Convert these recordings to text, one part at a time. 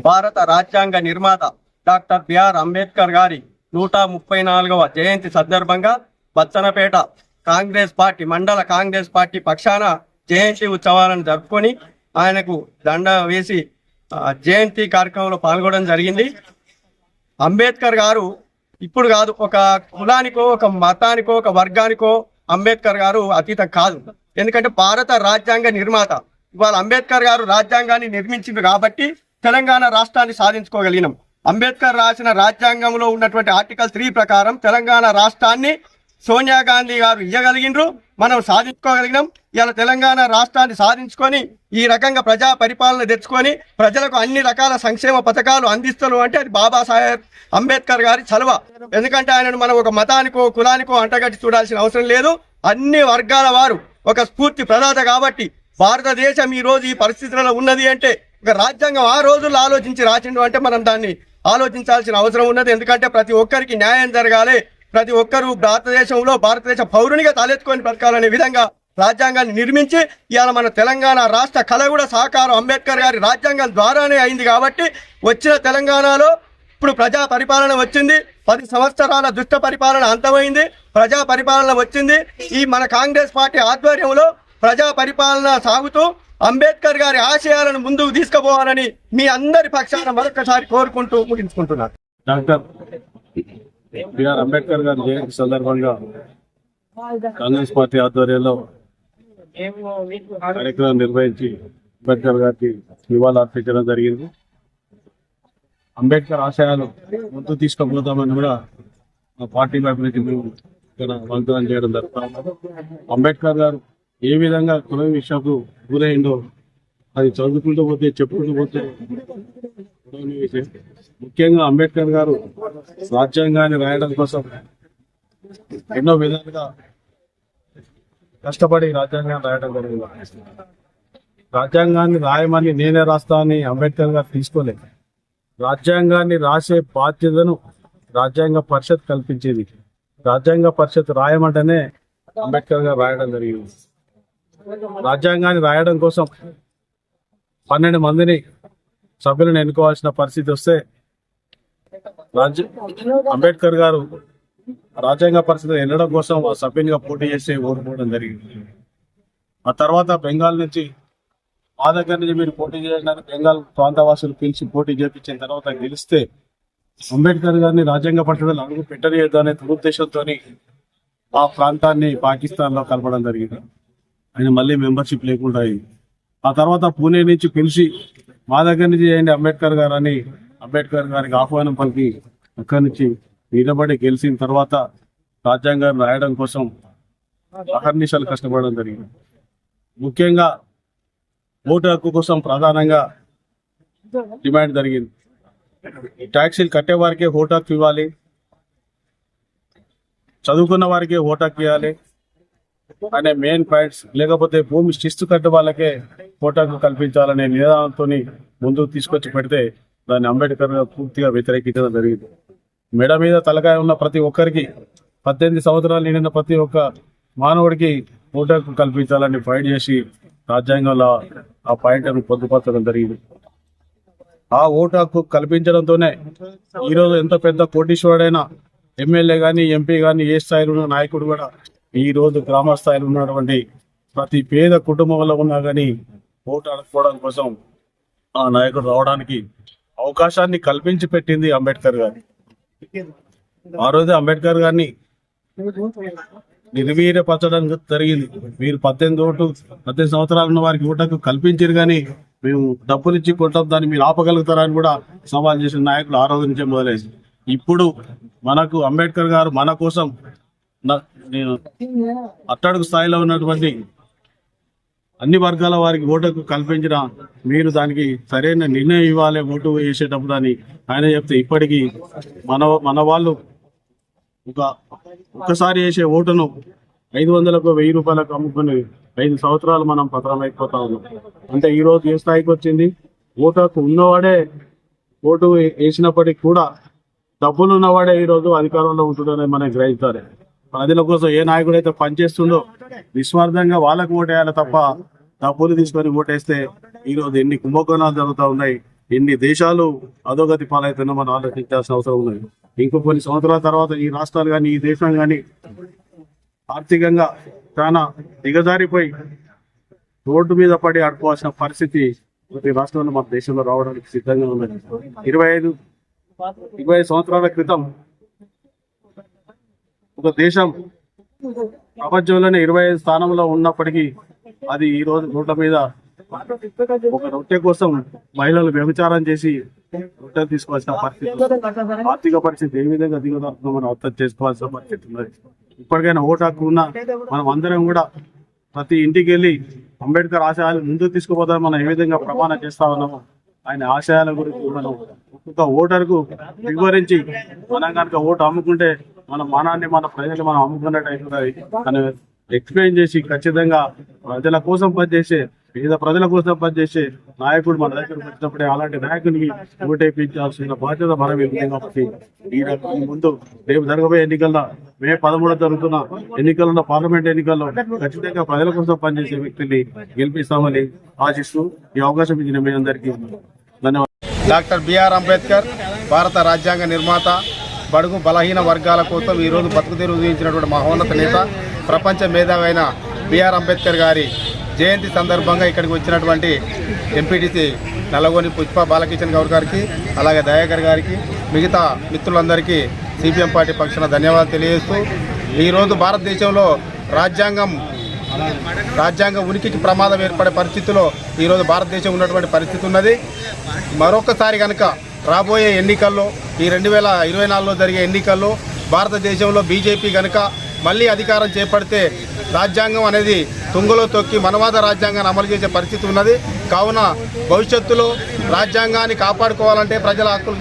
భారత రాజ్యాంగ నిర్మాత డాక్టర్ బిఆర్ అంబేద్కర్ గారి 134వ జయంతి సందర్భంగా బచ్చన్నపేట కాంగ్రెస్ పార్టీ మండల కాంగ్రెస్ పార్టీ పక్షాన జయంతి ఉత్సవాలను జరుపుకొని ఆయనకు దండ వేసి జయంతి కార్యక్రమంలో పాల్గొనడం జరిగింది. అంబేద్కర్ గారు ఇప్పుడు కాదు, ఒక కులానికో ఒక మతానికో ఒక వర్గానికో అంబేద్కర్ గారు అతీతం కాదు. ఎందుకంటే భారత రాజ్యాంగ నిర్మాత. ఇవాళ అంబేద్కర్ గారు రాజ్యాంగాన్ని నిర్మించింది కాబట్టి తెలంగాణ రాష్ట్రాన్ని సాధించుకోగలిగినాం. అంబేద్కర్ రాసిన రాజ్యాంగంలో ఉన్నటువంటి ఆర్టికల్ 3 ప్రకారం తెలంగాణ రాష్ట్రాన్ని సోనియా గాంధీ గారు ఇవ్వగలిగినరు, మనం సాధించుకోగలిగినాం. ఇలా తెలంగాణ రాష్ట్రాన్ని సాధించుకొని ఈ రకంగా ప్రజా పరిపాలన తెచ్చుకొని ప్రజలకు అన్ని రకాల సంక్షేమ పథకాలు అందిస్తున్నాం అంటే అది బాబాసాహెబ్ అంబేద్కర్ గారి చలువ. ఎందుకంటే ఆయనను మనం ఒక మతానికో కులానికో అంటగట్టి చూడాల్సిన అవసరం లేదు. అన్ని వర్గాల వారు ఒక స్ఫూర్తి ప్రదాత కాబట్టి భారతదేశం ఈ రోజు ఈ పరిస్థితులలో ఉన్నది అంటే ఒక రాజ్యాంగం ఆ రోజుల్లో ఆలోచించి రాసిండు అంటే మనం దాన్ని ఆలోచించాల్సిన అవసరం ఉన్నది. ఎందుకంటే ప్రతి ఒక్కరికి న్యాయం జరగాలి, ప్రతి ఒక్కరూ భారతదేశ పౌరునిగా తలెత్తుకొని బ్రతకాలనే విధంగా రాజ్యాంగాన్ని నిర్మించి ఇవాళ మన తెలంగాణ రాష్ట్ర కళ కూడా సహకారం అంబేద్కర్ గారి రాజ్యాంగం ద్వారానే అయింది. కాబట్టి వచ్చిన తెలంగాణలో ఇప్పుడు ప్రజా పరిపాలన వచ్చింది. 10 సంవత్సరాల దుష్ట పరిపాలన అంతమైంది, ప్రజా పరిపాలన వచ్చింది. ఈ మన కాంగ్రెస్ పార్టీ ఆధ్వర్యంలో ప్రజా పరిపాలన సాగుతూ అంబేద్కర్ గారి ఆశయాలను ముందుకు తీసుకుపోవాలని మీ అందరి పక్షాన మరొకసారి కోరుకుంటూ ముగించుకుంటున్నారు. డాక్టర్ బిఆర్ అంబేద్కర్ గారి జయంతి సందర్భంగా కాంగ్రెస్ పార్టీ ఆధ్వర్యంలో కార్యక్రమం నిర్వహించి అంబేద్కర్ గారికి నివాళులు అర్పించడం జరిగింది. అంబేద్కర్ ఆశయాలు ముందుకు తీసుకుపోతామని కూడా మా పార్టీ వైపు నుంచి మేము ఇక్కడ వాగ్దానం చేయడం జరుగుతుంది. అంబేద్కర్ గారు ఏ విధంగా కుల విషయంకు గురైందో అది చదువుకుంటూ పోతే చెప్పుకుంటూ పోతే విషయం. ముఖ్యంగా అంబేద్కర్ గారు రాజ్యాంగాన్ని రాయడం కోసం ఎన్నో విధాలుగా కష్టపడి రాజ్యాంగాన్ని రాయడం జరిగింది. రాజ్యాంగాన్ని రాయమని నేనే రాస్తా అని అంబేద్కర్ గారు తీసుకోలేదు. రాజ్యాంగాన్ని రాసే బాధ్యతను రాజ్యాంగ పరిషత్ కల్పించేది. రాజ్యాంగ పరిషత్ రాయమంటేనే అంబేద్కర్ గారు రాయడం జరిగింది. రాజ్యాంగాన్ని రాయడం కోసం 12 మందిని సభ్యులను ఎన్నుకోవాల్సిన పరిస్థితి వస్తే అంబేద్కర్ గారు రాజ్యాంగ పరిస్థితి వెళ్ళడం కోసం ఆ సభ్యునిగా పోటీ చేసి ఓడిపోవడం జరిగింది. ఆ తర్వాత బెంగాల్ నుంచి మా దగ్గర నుంచి మీరు పోటీ చేయడానికి బెంగాల్ ప్రాంతవాసులు పిలిచి పోటీ చేయించిన తర్వాత గెలిస్తే అంబేద్కర్ గారిని రాజ్యాంగ పరిషత్తులో అడుగు పెట్టలేదు అనే దురుద్దేశంతో ఆ ప్రాంతాన్ని పాకిస్తాన్ లో కలపడం జరిగింది. ఆయన మళ్ళీ మెంబర్షిప్ లేకుండా అయింది. ఆ తర్వాత పూణే నుంచి పిలిచి మా దగ్గర నుంచి చేయండి అంబేద్కర్ గారు అని అంబేద్కర్ గారికి ఆహ్వానం పలికి అక్కడి నుంచి నిలబడి గెలిచిన తర్వాత రాజ్యాంగాన్ని రాయడం కోసం అహర్నిశలు కష్టపడడం జరిగింది. ముఖ్యంగా ఓటు హక్కు కోసం ప్రధానంగా డిమాండ్ జరిగింది. ట్యాక్సీలు కట్టే వారికే ఓటు హక్కు ఇవ్వాలి, చదువుకున్న వారికే ఓటు హక్కు ఇవ్వాలి అనే మెయిన్ పాయింట్స్, లేకపోతే భూమి శిస్తు కట్టే వాళ్ళకే ఓటు హక్కు కల్పించాలనే నినాదంతో ముందుకు తీసుకొచ్చి పెడితే దాన్ని అంబేద్కర్ పూర్తిగా వ్యతిరేకించడం జరిగింది. మెడ మీద తలకాయ ఉన్న ప్రతి ఒక్కరికి 18 సంవత్సరాలు నిండిన ప్రతి ఒక్క మానవుడికి ఓటు హక్కు కల్పించాలని ఫైట్ చేసి రాజ్యాంగంలో ఆ పాయింట్ను పొందుపరచడం జరిగింది. ఆ ఓటు హక్కు కల్పించడంతోనే ఈరోజు ఎంత పెద్ద కోటీశ్వరుడైనా ఎమ్మెల్యే కానీ ఎంపీ కానీ ఏ స్థాయిలో ఉన్న నాయకుడు కూడా ఈ రోజు గ్రామ స్థాయిలో ఉన్నటువంటి ప్రతి పేద కుటుంబంలో ఉన్నా కానీ ఓటు అడుక్కోవడం కోసం ఆ నాయకుడు రావడానికి అవకాశాన్ని కల్పించి పెట్టింది అంబేద్కర్ గారు. ఆ రోజు అంబేద్కర్ గారిని నిర్వీర్యపరచడం జరిగింది. మీరు 18 సంవత్సరాలు ఉన్న వారికి ఓటకు కల్పించారు కానీ మేము డబ్బులు ఇచ్చి కొట్టాం, దాన్ని మీరు ఆపగలుగుతారని కూడా సవాల్ చేసిన నాయకులు ఆ రోజు నుంచే మొదలైంది. ఇప్పుడు మనకు అంబేద్కర్ గారు మన కోసం అట్టడుగు స్థాయిలో ఉన్నటువంటి అన్ని వర్గాల వారికి ఓటుకు కల్పించిన మీరు దానికి సరైన నిర్ణయం ఇవ్వాలి ఓటు వేసేటప్పుడు అని ఆయన చెప్తే ఇప్పటికీ మన వాళ్ళు ఒక్కసారి వేసే ఓటును 500కు 1000 రూపాయలకు అమ్ముకుని 5 సంవత్సరాలు మనం పత్రం అయిపోతా ఉన్నాం. అంటే ఈ రోజు ఏ స్థాయికి వచ్చింది? ఓటుకు ఉన్నవాడే ఓటు వేసినప్పటికీ కూడా డబ్బులు ఉన్నవాడే ఈ రోజు అధికారంలో ఉంటుందని మనం గ్రహించాలి. ప్రజల కోసం ఏ నాయకుడు అయితే పనిచేస్తుండో నిస్వార్థంగా వాళ్ళకు ఓటేయాలి తప్ప డబ్బులు తీసుకొని ఓటేస్తే ఈరోజు ఎన్ని కుంభకోణాలు జరుగుతూ ఉన్నాయి, ఎన్ని దేశాలు అధోగతి పాలవుతున్నా మనం ఆలోచించాల్సిన అవసరం ఉన్నది. ఇంకో కొన్ని సంవత్సరాల తర్వాత ఈ రాష్ట్రాలు కానీ ఈ దేశం కానీ ఆర్థికంగా చాలా దిగజారిపోయి రోడ్డు మీద పడి ఆడుకోవాల్సిన పరిస్థితి ప్రతి రాష్ట్రంలో మన దేశంలో రావడానికి సిద్ధంగా ఉన్నది. 25 సంవత్సరాల క్రితం ఒక దేశం ప్రపంచంలోనే 25 స్థానంలో ఉన్నప్పటికీ అది ఈ రోజు రోడ్ల మీద ఒక రొట్టె కోసం మహిళలు వ్యభిచారం చేసి రొట్టెలు తీసుకోవాల్సిన పరిస్థితి, ఆర్థిక పరిస్థితి ఏ విధంగా దిగజారుతుందో మనం అర్థం చేసుకోవాల్సిన పరిస్థితి ఉన్నది. ఇప్పటికైనా ఓటు హక్కు ఉన్నా మనం అందరం కూడా ప్రతి ఇంటికి వెళ్ళి అంబేద్కర్ ఆశయాలు ముందుకు తీసుకుపోతామని మనం ఏ విధంగా ప్రమాణం చేస్తా ఉన్నామో ఆయన ఆశయాల గురించి మనం ఒక్కొక్క ఓటర్కు వివరించి మనం కనుక ఓటు అమ్ముకుంటే మన మానాన్ని మన ప్రజలు మనం అమ్ముకున్నట్టు అవుతుంది అని ఎక్స్ప్లెయిన్ చేసి ఖచ్చితంగా ప్రజల కోసం పనిచేసే పేద ప్రజల కోసం పనిచేసే నాయకుడు మన దగ్గరకు వచ్చినప్పుడే అలాంటి నాయకుడికి ఓటేపించాల్సిన బాధ్యత మన ఉంది. కాబట్టి ఈ ముందు రేపు జరగబోయే ఎన్నికల్లో మే 13 జరుగుతున్న ఎన్నికల్లో పార్లమెంట్ ఎన్నికల్లో ఖచ్చితంగా ప్రజల కోసం పనిచేసే వ్యక్తిని గెలిపిస్తామని ఆశిస్తూ ఈ అవకాశం ఇచ్చిన మీ అందరికీ ధన్యవాదాలు. డాక్టర్ బిఆర్ అంబేద్కర్ భారత రాజ్యాంగ నిర్మాత, బడుగు బలహీన వర్గాల కోసం ఈరోజు బతుకుతెరువు చూపించినటువంటి మహోన్నత నేత, ప్రపంచ మేధావి అయిన బిఆర్ అంబేద్కర్ గారి జయంతి సందర్భంగా ఇక్కడికి వచ్చినటువంటి ఎంపీటీసీ నల్లగొని పుష్ప బాలకిషన్ గౌడ్ గారికి, అలాగే దయాకర్ గారికి, మిగతా మిత్రులందరికీ సిపిఎం పార్టీ పక్షాన ధన్యవాదాలు తెలియజేస్తూ, ఈరోజు భారతదేశంలో రాజ్యాంగ ఉనికికి ప్రమాదం ఏర్పడే పరిస్థితిలో ఈరోజు భారతదేశం ఉన్నటువంటి పరిస్థితి ఉన్నది. మరొకసారి కనుక రాబోయే ఎన్నికల్లో ఈ 2024లో జరిగే ఎన్నికల్లో భారతదేశంలో బీజేపీ కనుక మళ్ళీ అధికారం చేపడితే రాజ్యాంగం అనేది తుంగలో తొక్కి మనవాద రాజ్యాంగాన్ని అమలు చేసే పరిస్థితి ఉన్నది. కావున భవిష్యత్తులో రాజ్యాంగాన్ని కాపాడుకోవాలంటే, ప్రజల హక్కులు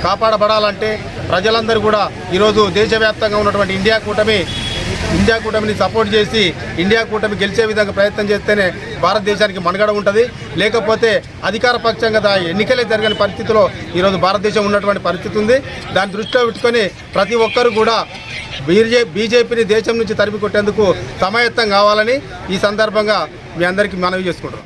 కాపాడబడాలంటే ప్రజలందరూ కూడా ఈరోజు దేశవ్యాప్తంగా ఉన్నటువంటి ఇండియా కూటమిని సపోర్ట్ చేసి ఇండియా కూటమి గెలిచే విధంగా ప్రయత్నం చేస్తేనే భారతదేశానికి మనుగడ ఉంటుంది. లేకపోతే అధికార పక్షంగా ఎన్నికలే జరగని పరిస్థితిలో ఈరోజు భారతదేశం ఉన్నటువంటి పరిస్థితి ఉంది. దాన్ని దృష్టిలో పెట్టుకొని ప్రతి ఒక్కరు కూడా బీజేపీని దేశం నుంచి తరిమి కొట్టేందుకు సమాయత్తం కావాలని ఈ సందర్భంగా మీ అందరికీ మనవి చేసుకుంటున్నాం.